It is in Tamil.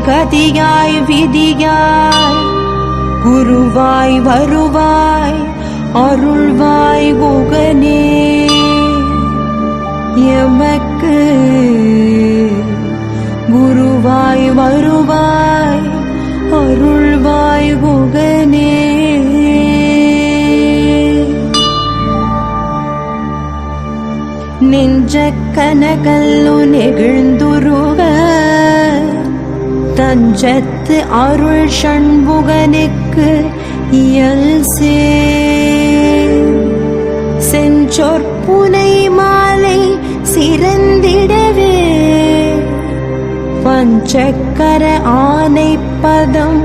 கதியாய் விதியாய் குருவாய் வருவாய் அருள்வாய் குகனே எமக்கு குருவாய் வருவாய் அருள்வாய் குகனே நெஞ்ச கனகல்லு நெகிழ்ந்துருக தஞ்சத்து அருள் ஷண்முகனுக்கு இயல்சே செஞ்சொற்புனை மாலை சிறந்திடவே பஞ்சக்கர ஆனை பதம்